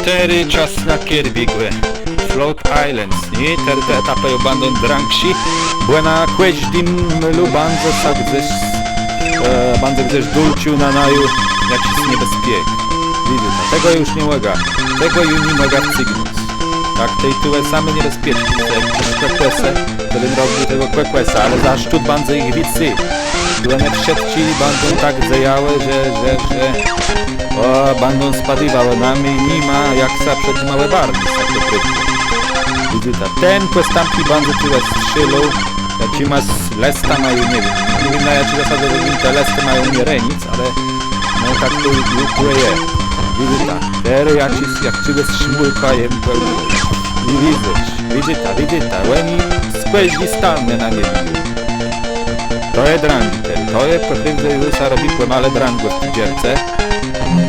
Terry, czas na Kirby'gue. Float Islands, nie? Terta etapa abandon Drankshi. Buena queźdim lubanzo sagdzesz bandzegdzesz dulciu na naju jakiś niebezpiek. Widzę to. Tego już nie łaga. Tego już nie łaga w Cygnus. Tak, tej tyłe same niebezpieczne. Jak kwekwesę, to bym robił tego kwekwesa, ale za szczut bandze ich wicy. Byłem wszedci bandą tak zajały, że bandą spadywało nami nie ma jak sa przed małe barny, tak to krótko. Widzicie, ten questamki bandy tyle strzelą, jak ci ma lesta mają, nie wiem na jakiej zasadzie, że te lesty mają nie renic, ale no tak to jest. Widzicie, teraz jak ci bez szmulka jem pełno. I widzicie, łeni skłeźli stalne na niebie. To jest drangi, to jest pokrywdę Jezusa robi płemale drango w tydzierce.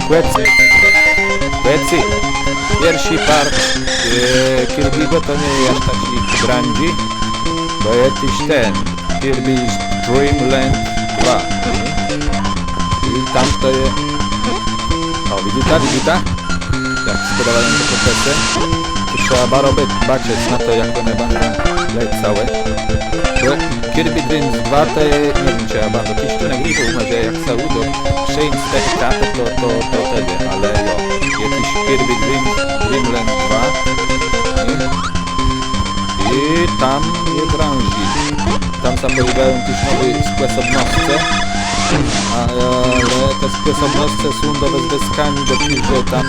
Kłecy. Pierwszy part Kirby'ego to nie jest taki drandzi, bo jest ten Kirby's Dream Land 2. I tam to jest... O, widzicie? Jak sprzedawają te procesy. Tu trzeba baczyć na to, jak one będą całe. Kirby Dreams 2 to nie wiem, czy ja bardzo piszczę nagrywał, może jak Saudo przejść z tych etapów, to wtedy, ale jo, jakiś Kirby Dreamland 2 i tam jest branży. Tam zapowiadają też nowe sposobności, ale te sposobności są do bezbezkani do tych, że tam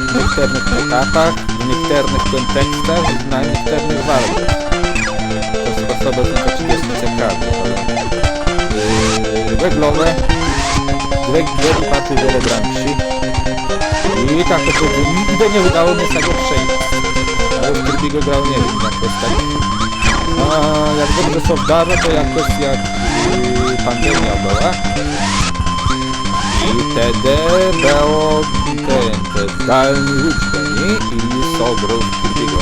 w niektórych etapach, w niektórych kontekstach, na niektórych walkach. To sposoby są oczywiście ciekawe, ale wygląda dwie partie wiele branży i tak to nigdy nie udało mi tego przejść, ale w Kirby'ego grał nie wiem jakoś tak, a jak dobrze są wdarza to jakoś jak pandemia była i wtedy było te zdalne uczenie i sobrów Kirby'ego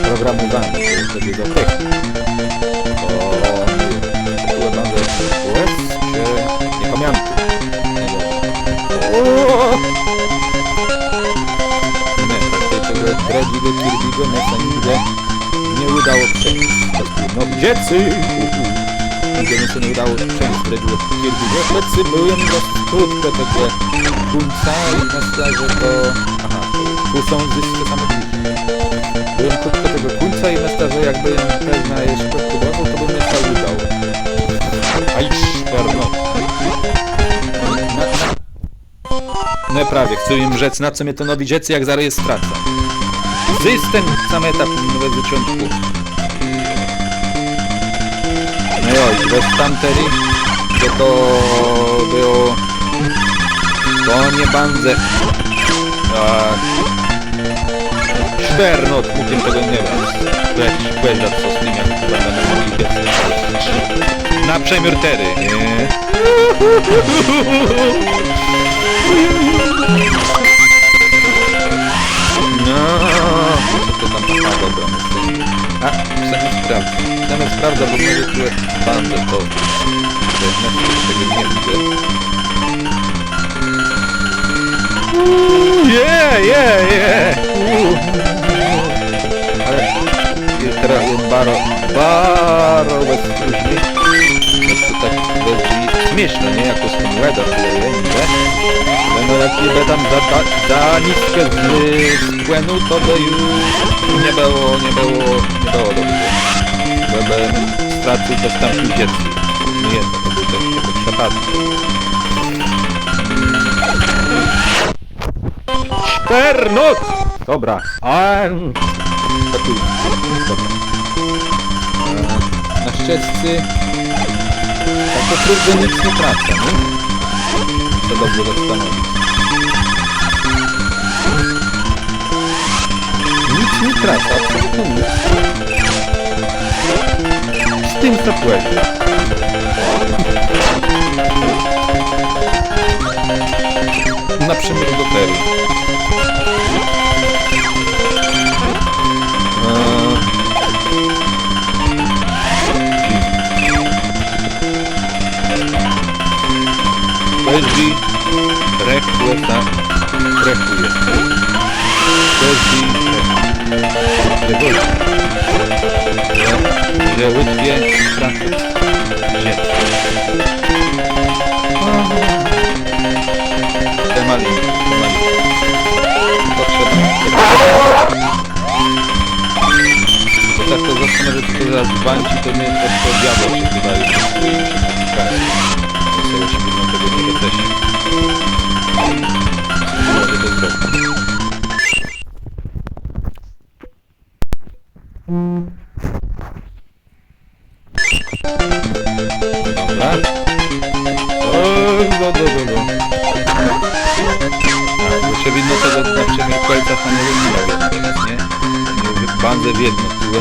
programowany, wtedy do tych. To była banda US, czy nie pamiętam. Nie, tak tego dredziego Kirby'ego nigdy nie udało przejść. No dziecy! Nigdy mi się nie udało przejść dredziego Kirby'ego. Lecy byłem dość krótko tego końca i myślę, że to... Aha, tu są zyski samochodowe. Byłem krótko tego końca i myślę, że jakby pewna jeszcze próbował, to bym jeszcze udał. Aj, szperno. No prawie, chcę im rzec, na co mnie to nowi dziecy, jak zaraz jest praca. System, sam etap nowe zaczątku. No i bez tamteri, że to było... To nie bandzę. Tak. Szpernot, mówię tego nie wiem. To jakiś kłężat co z tym jak na przemiór tery, nie? No, co to tam trwa, dobra, a, sami sprawdza, bo może tu jest bandę, to tego nie widzę. Yeah! Ale teraz jest baro bez później. To tak będzie śmieszne, nie? Jako z tym łeda tyle, nie? Ale no jak nie tam za niskę z płynu, to by już nie było dobrze. Bo bym stracił też tam dzieci. Nie, to by też tego przepadło. Szpernot! Dobra. Na szczęście tak to trudno nic nie tracę, nie? To dobrze zastanowić. Nic nie tracę, absolutnie nic. Z tym co płeci. Na przykład do tery. Reggie, Requesta, Krechuje. Gdzie łydwie trafić. Gdzie? Te maliny. Bo tak to zastanawia, tylko zaraz bańci, to mnie to diabeł się wydaje. Wesoło się wygląda tego nie też. Może to zrobić. Dobra. Bo winno to na przemierkłajcach, a nie rozwijał teraz, nie? Nie bandzę w jedno, które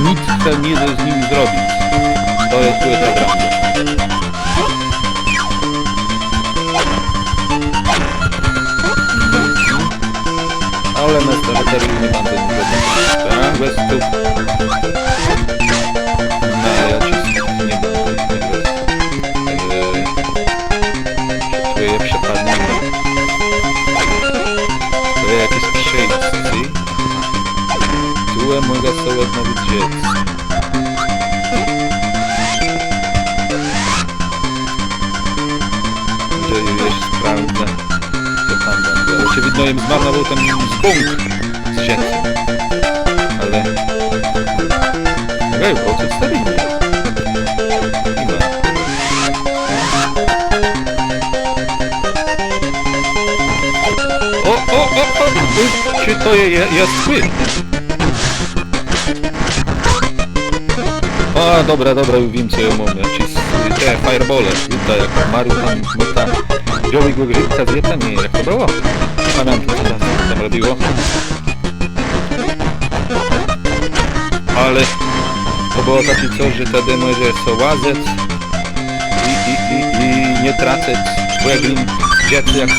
nic nie da z nim zrobić. To jest tu ta drama. Ale na staraterii nie bandzę nie zrobić. Tak, bez tu. No, ja ci nie będę. Czuję przepadnięcie. To jakieś przejście. Tu mogę sobie odnowić dziecko. Gdzie już sprawdzę, co tam będzie. Oczywiście im zmarnował ten spunk z dzieckiem. Ale... Okej, bo co stawić? Nie ma. Czy to jest płyn? O, dobra, już wiem co ja mówię. Czy te firebole, tutaj jak Mario tam mota wziął i go grzybka z jeta? Nie, jak to było? Nie pamiętam co tam robiło. Ale to było takie coś, że wtedy może so łazec i nie tracać błędin dzieci jak to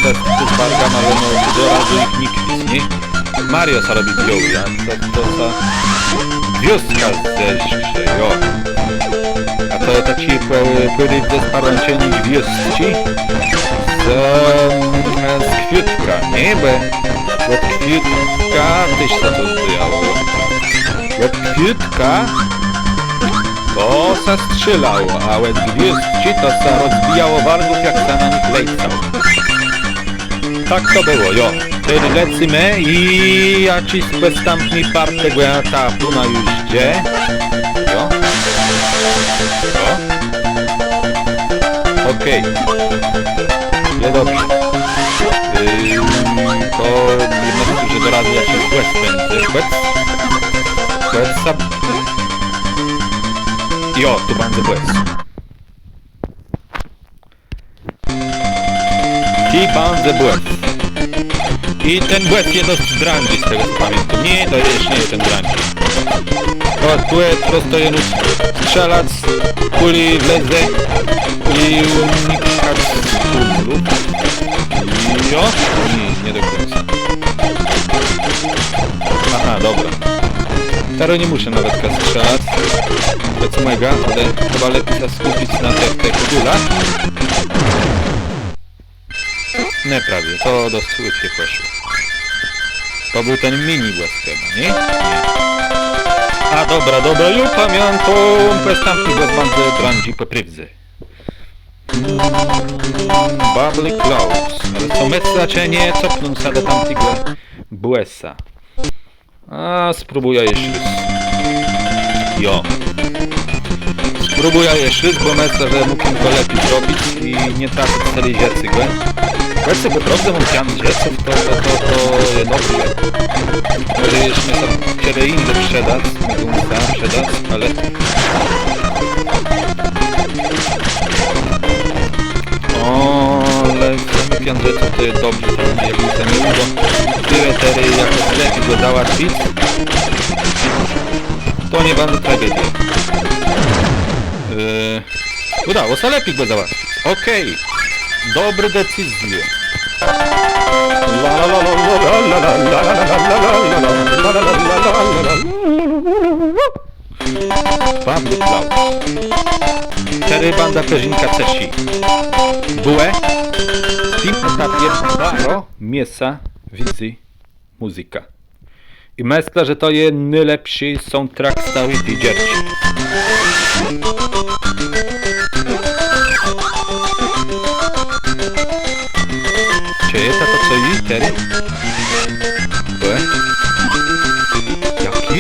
z bargam, ale no do razu ich nikt nie. Mario sa robi wziął, ja to sa wioska zeszczy, jo. A to taki płyny z parącieni wioski z kwiutka, nie? Bo od kwiutka też sa to zdajało. Od kwiutka to sa strzelało, a od gwiazdki to sa rozbijało wargów jak sa na nich lejcał. Tak to było, jo. Wtedy lecimy i ja ci spestępny part tego etapu na już gdzie. Jo. Jo. Okej. Nie dobrze. To nie myślę, że do razu ja się quest będzie. Quest. Jo, tu będę quest. I będę quest. I ten błęd jest dość drangli z tego co pamiętam. Nie, to jeszcze nie jest ten drangli. To tu jest prosto jedno strzelać, kuli w ledze i unikać kumulu. Jo? Nie do końca. Aha, dobra. Teraz nie muszę nawet strzelać. To co mega, ale chyba lepiej się skupić na tych kulach. Nie prawie, to dość łatwiej poszło. To był ten mini błąd chyba, nie? A dobra, już pamiętam, przestępny błąd bandy drandzi po prywdzy. Bubbly Clouds, ale to my znaczenie cofnął się do tamtego błęsa. A spróbuję jeszcze raz. Jo. Spróbuję jeszcze raz, bo myślę, że mógł to lepiej zrobić i nie trafić całej rzeczy. Weźcie go prawdę mam pian dzieców, to jest dobre. Może jeszcze tam kiedy inny sprzedać, mogę tam sprzedać, ale... Ale pian dzieców to jest dobrze, to jakby to nie uda. Tyle tery jakoś lepiej go załatwić. To nie będę tragedii. Udało się lepiej go załatwić. Okej. Dobre decyzje. Public Cloud. Cztery banda Perzynka Cesi. Bue. W tym etapie Baro, Miesa, Wizy, muzyka. I myślę, że to jest najlepszy soundtrack z całej tej dzierci. Czy jest to co litery? Bue.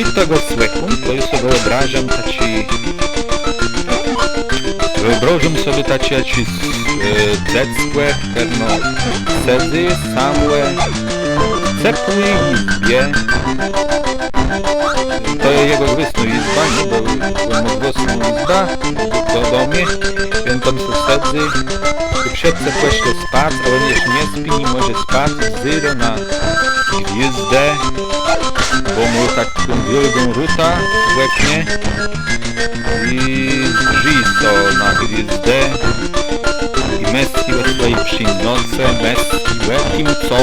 Jak tego sekund, to już sobie wyobrażam taci... Wyobrażam sobie taci decłe, pewno sezy, samłe, cepłe izbie. To jest jego głosna izba, nie? Bo ma głosną izba do domie, więc tam są sedzy. I przedce pośle spać, ale on jeszcze nie śpi, nie może spać, zero na gwizdę, bo mu tak tą wielką ruta łeknie i brzysto na gwizdę i mestki we swojej przynoce, mestki łekim co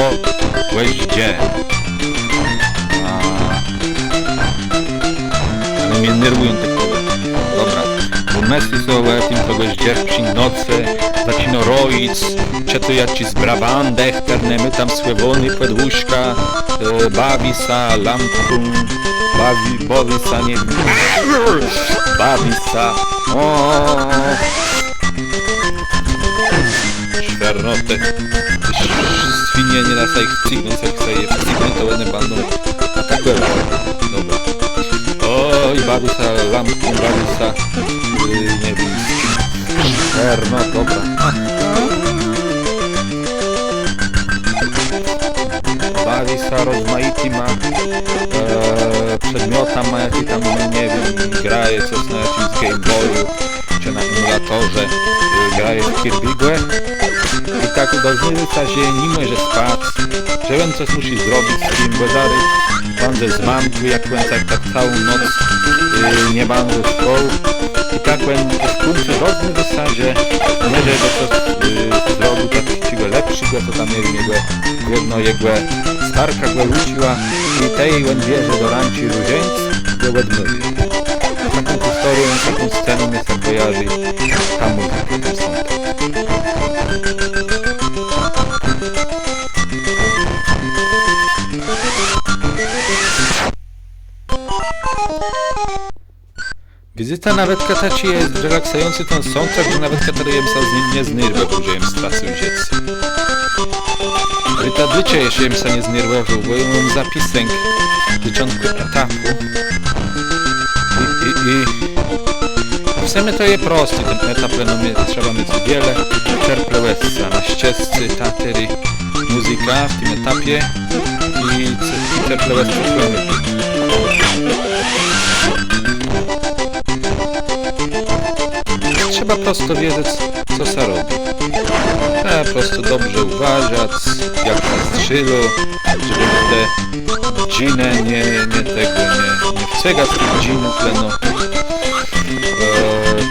łeździe. Ale mnie nerwują te koły. Dobra, bo mestki są łekim co łeździe w przynoce, zaczyna roic, czy ja ci z brabandech, my tam słewony podłóżka, bawi sa lampką, bawi sa nie bawi sa, świarnote, świnie nie na swoich cygnąc, jak sobie cygną to ładne bandą, a tak dobra, oj, bawi sa lampką, bawi sa, nie wiem, no dobra. Bawi sa rozmaityma przedmiotami, jakie tam, nie wiem, graje coś na jakimś Game Boyu, czy na emulatorze, graje w Kirby'głę i tak udowodnił, że nie może spać, że on coś musi zrobić z tym, bo zaraz będę z mamką, jak on tak całą noc nie będę w szkoły i tak on w końcu rozumie w zasadzie, nie że to zrobił takiego lepszego, to tam jego starka go ludziła i tej on bierze do ranci różańc go odmówi. Taką historią, taką sceną mnie się kojarzy ta muzyka, ten soundtrack. Wizyta nawet kataci jest relaksujący ten soundtrack, że nawet katarijem sam z nim nie znyrwał, że jem stracił dziecko. Wytadycie, jeśli jem sam nie znyrwał, bo mam zapisek w początku etapu. W sumie to jest prosty, ten etap, no trzeba mieć wiele czerplełesa na ścieżce, tatery, muzyka w tym etapie i czerplełesa trzeba prosto wiedzieć, co się robi. Trzeba prosto dobrze uważać, jak na strzylu, żeby te dżinę nie wcegać tych dżinów, no.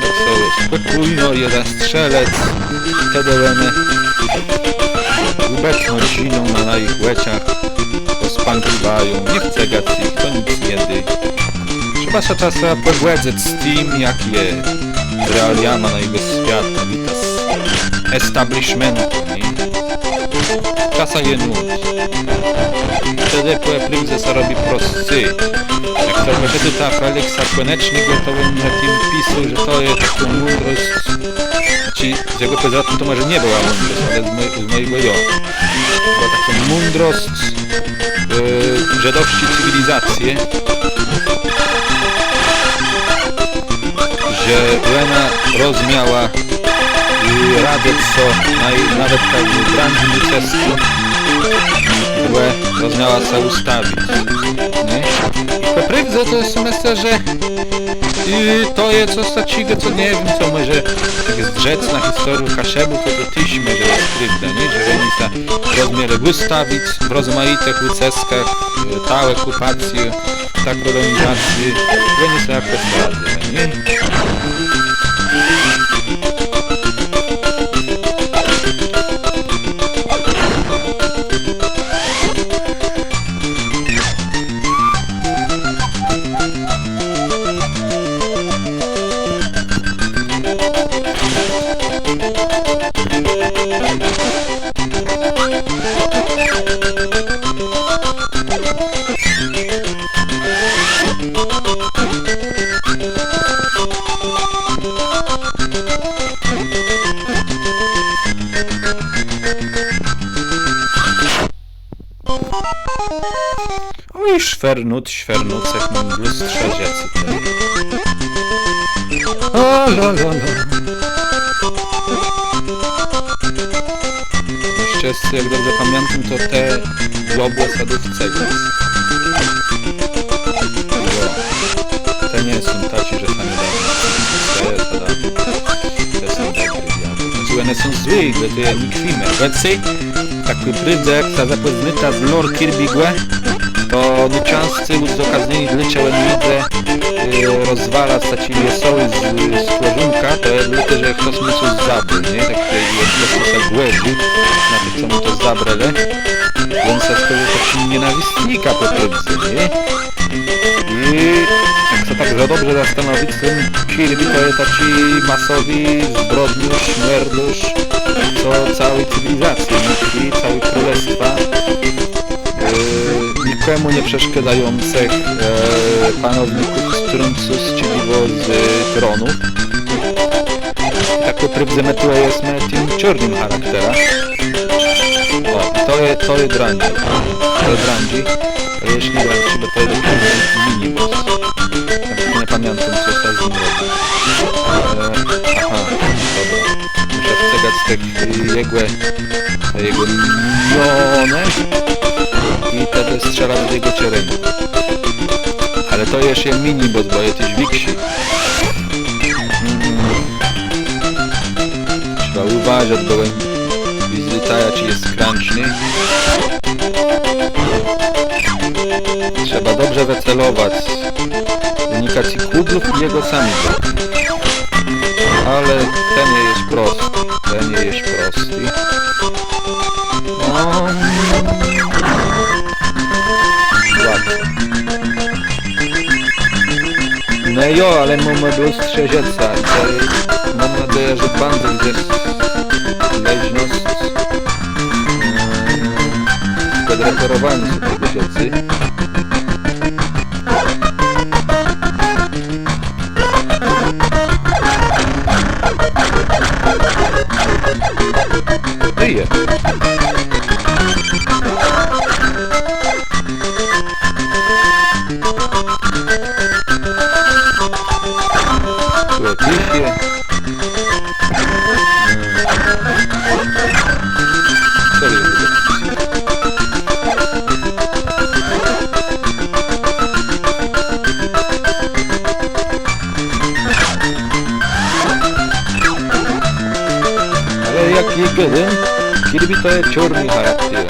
Tak sobie spokojno, jeden strzelec, wtedy one ubecną dżiną na ich łeciach pospankiwają, nie wcegać ich, to nic nie dy. Trzeba się czasem pogłędzić z tym, jak je realiama na jego świat, witas establishmentu, nie? Czasa je nut. Wtedy poepryłze się robi prosty. Jak to wtedy ta Feliksa koniecznie gotowym na tym pisu, że to jest taką mądrość, ci z jego pozorem to może nie była mądrość, ale z mojego jo. Była taką mądrość żydowskiej cywilizacji, że ona rozumiała radę, co nawet tak w branży lucesku rozumiała się ustawić. Nie? I po prawdzie to jest myślę, że to jest coś takiego, co nie wiem, co może tak zdrzec na historię Kaszebu, to tyśmy, że jest krywda, nie? Że oni się rozumieli ustawić w rozmaitych luceskach, ta okupację, ta kolonizację, oni się jakoś radzili, nie? i szwernucek mam w lustrze rzecy. O lo lo lo. Jeszcze, jak dobrze pamiętam, to te diobłe sadówce jest. Te nie są taci, że sami dają. Te są dobre. One są złe, gdy to je nikwimy. Wecy, takwy prydze, jak ta zapewnyta z lore Kirby-gue, to nieczęsty z okazji leciałem widzę rozwala taci wesoły z korzunka, to jest dlatego, że kosmosu zabrał, nie? Tak jest kosmosa głębi na tych, co mu to zabrali. Więc to jest taki nienawistnika po prydze, nie? I jak się tak za dobrze zastanowić, ten Kirby to jest taki masowy zbrodniusz, śmierdusz, co całej cywilizacji, myśli, całej królestwa, nikomu nie przeszkadzających panowników strąców chcieliwo z tronów. Takie prywzemetuje jest tym czarnym charaktera. O, to jest Drandzi. To jest Drandzi. Ale jeśli nie Drandzi, bo to jest miniboss. Tak nie pamiętam, co się z nim robi. Aha, dobra. Muszę wcegać z tych jego minione i wtedy strzelać z jego terenu. Ale to jeszcze miniboss, bo jest też wiksi. Trzeba uważać, bo wizytaja ci jest skręczny. Trzeba dobrze wycelować. Unikać kuglów i jego samego. Ale ten nie jest prosty. Ten nie jest prosty. No. Ładnie. No jo, ale mamy lustrze rzeca. Mam nadzieję, że bandy gdzieś leźność podreperowani są tego rzeczy. Żyje. Łapisie. Ale jak jeden, Kirby to jest czarny charakter.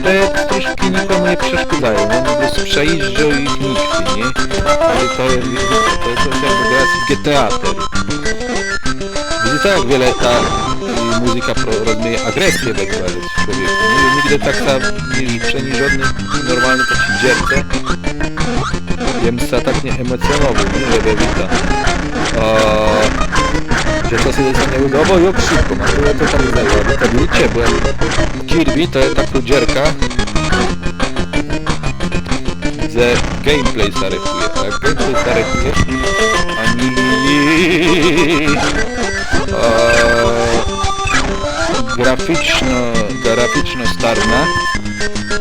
Te troszkę nikomu nie przeszkadzają, on po prostu przejeżdżał i ich nikt, nie? Ale to jest jakby grać w GTA. Widzicie, jak wiele ta muzyka rozumie agresję w człowieku. Nigdy tak niż przeniżony normalny taki dzierce. Jem się tak nie emocjonowy, nie? Żeby wita. Że to sobie nie udało, jak szybko ma, to tam zajęło. Tak widzicie, byłem Kirby, to jest taka dzierka. Że gameplay zarekuje, a jak gameplay zarekuje, ani graficzno starna,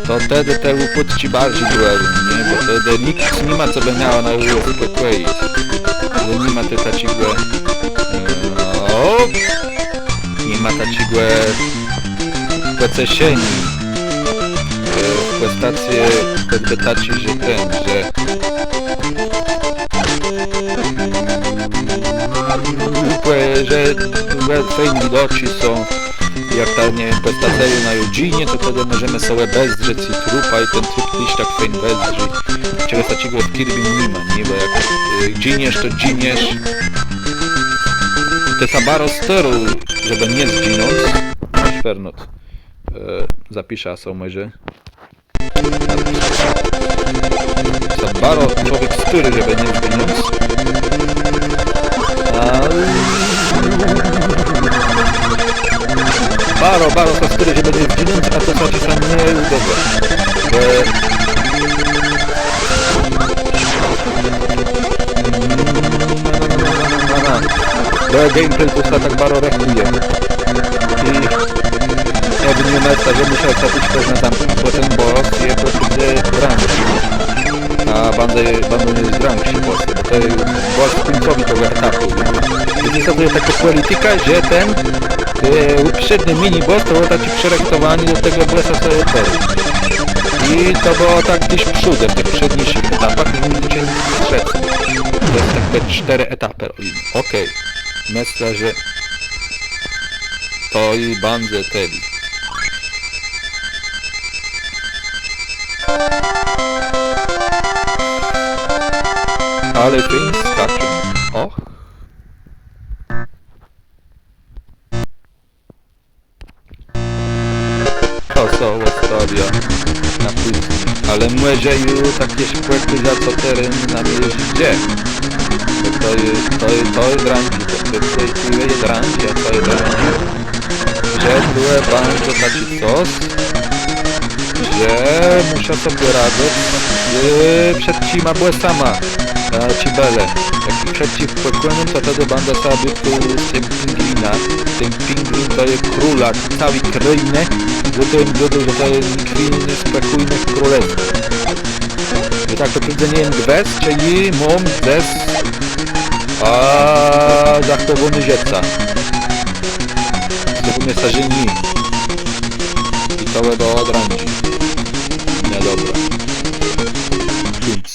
to wtedy te uputci bardziej duelu, nie? Bo wtedy nikt nie ma co by miało na uspokoić. Bo nie ma te takiego nie ma takiego pecesieni w kwestację podbetaci, że że fajni widoci są jak ta, nie wiem, pestaceju na Judzinie, to wtedy możemy sobie bezdrzeć i trupa i ten trup iść tak fajnie bezdrzy. Czegoś takiego w Kirby nie ma, nie? Bo jak giniesz, to giniesz. Te sabaro steru, żeby nie zginąć. Szwernot. Zapiszę są może. Sabaro, człowiek styry, żeby nie zginąć. Baro to styry, żeby nie zginąć, a to znaczy sam nie udobre. Bo gameplay to tak baro rechtuje. I jakby nie mesta, że musiał trafić też na tamten, bo ten boss je potrzebuje Drangshi. A bandę jest Drangshi boss, bo to jest boss końcowy tego etapu. I niestety jest taka polityka, że ten uprzedni mini-boss to był taki przerektowany do tego bossa Solitaire. I to było tak gdzieś przód w tych przedniejszych etapach, nie będziecie strzec. To jest tak te 4 etapy robimy. Okej. Myślę, że to i bandę teli. Ale film skacze. Och. To są Australia na później. Ale może już takie szpłety za co teren nam jeździe. To jest ranki, to jest ranki, a to jest ranki. Że były bardzo taki sos, że muszę sobie radzić, przed cima była sama Cibele. Jak przeciw płynął, to wtedy banda sobie tu z tym pingwina. Ten pingwin to jest króla całej krainy, że to jest kwinny, spokojnych królestw. I tak to powiedzenie gwest, czyli mom des zachowany zietca. Zachowany starzyni. I to do odręczy. Niedobra. Więc